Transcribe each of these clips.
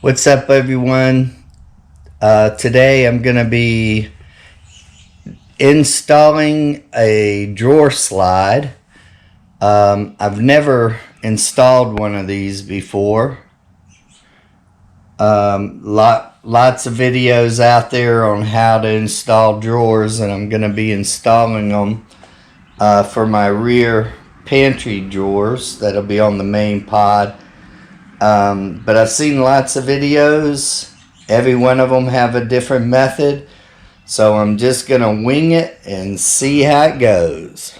What's up, everyone? Today I'm going to be installing a drawer slide. I've never installed one of these before. Lots of videos out there on how to install drawers, and I'm going to be installing them for my rear pantry drawers that'll be on the main pod. But I've seen lots of videos. Every one of them have a different method. So I'm just going to wing it and see how it goes.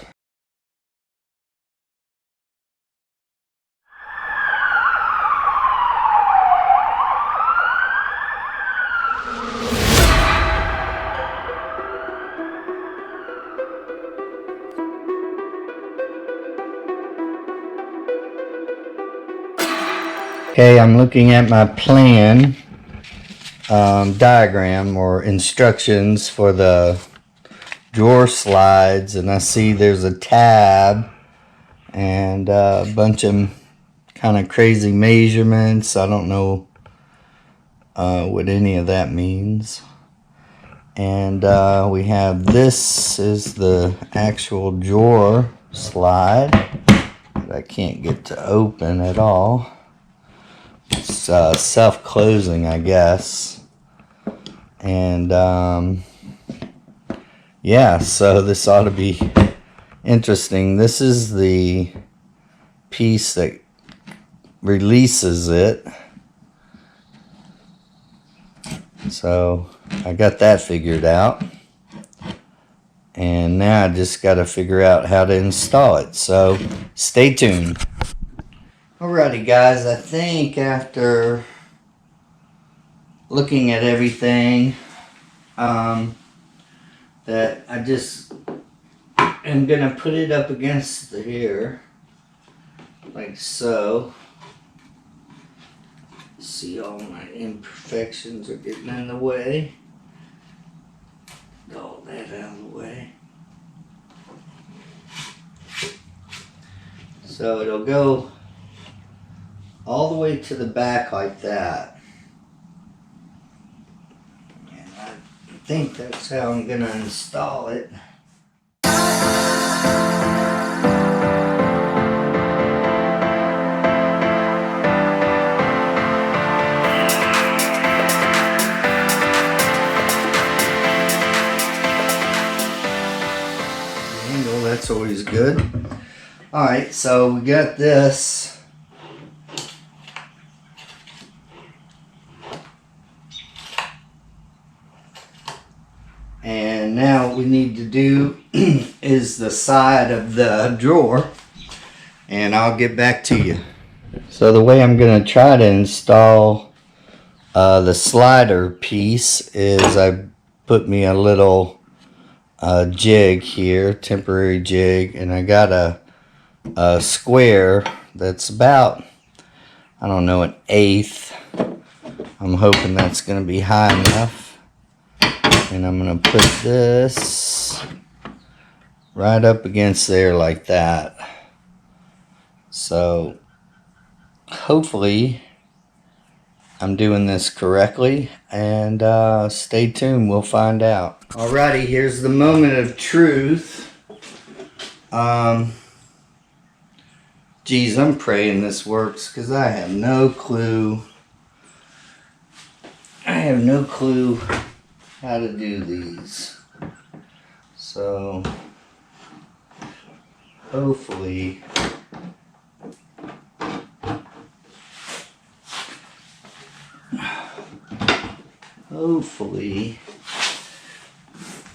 Okay, I'm looking at my plan diagram or instructions for the drawer slides, and I see there's a tab and a bunch of kind of crazy measurements. I don't know what any of that means. And we have, this is the actual drawer slide that I can't get to open at all. It's self-closing, I guess. And yeah, so this ought to be interesting. This is the piece that releases it. So I got that figured out. And now I just got to figure out how to install it. So stay tuned. Alrighty, guys, I think after looking at everything, that I just am going to put it up against here, like so. See, all my imperfections are getting in the way. Get all that out of the way. So it'll go all the way to the back like that. And I think that's how I'm going to install it. Angle, that's always good. Alright, so we got this. And now what we need to do is the side of the drawer, and I'll get back to you. So the way I'm going to try to install the slider piece is I put me a little jig here, temporary jig, and I got a square that's about, I don't know, 1/8. I'm hoping that's going to be high enough. And I'm going to put this right up against there like that. So hopefully I'm doing this correctly, and stay tuned, we'll find out. Alrighty, here's the moment of truth. Geez, I'm praying this works, because I have no clue. How to do these. So hopefully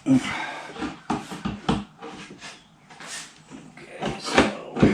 okay, so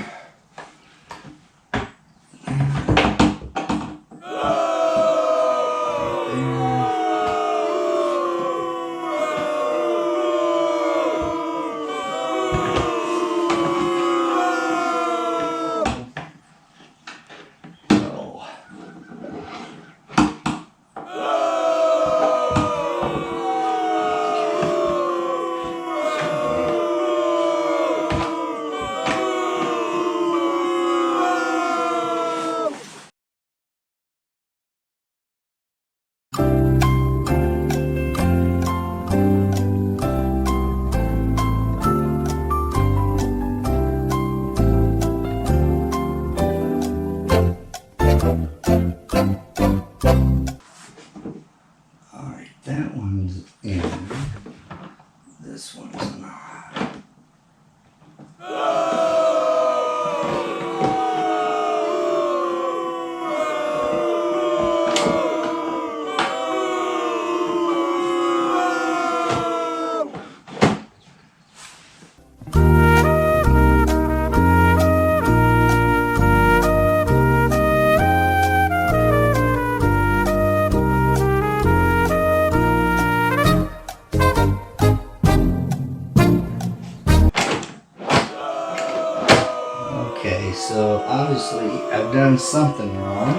Okay, so obviously I've done something wrong.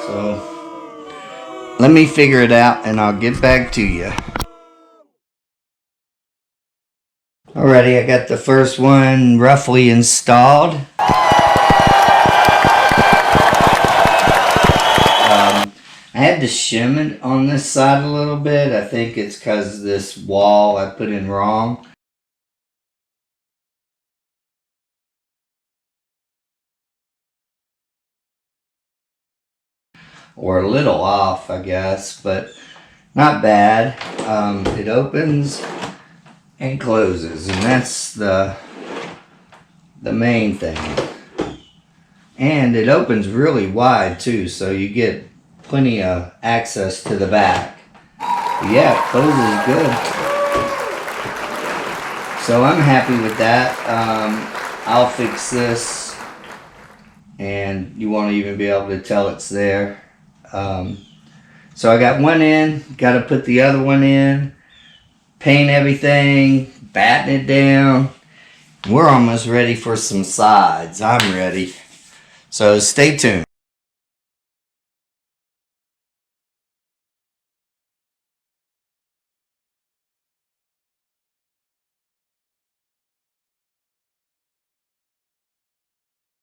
So let me figure it out and I'll get back to you. Alrighty, I got the first one roughly installed. I had to shim it on this side a little bit. I think it's because this wall I put in wrong. Or a little off, I guess, but not bad. It opens and closes, and that's the main thing. And it opens really wide too, so you get plenty of access to the back. But yeah, it closes good. So I'm happy with that. I'll fix this, and you won't even be able to tell it's there. So I got one in, got to put the other one in, paint everything, batten it down. We're almost ready for some sides. I'm ready. So stay tuned.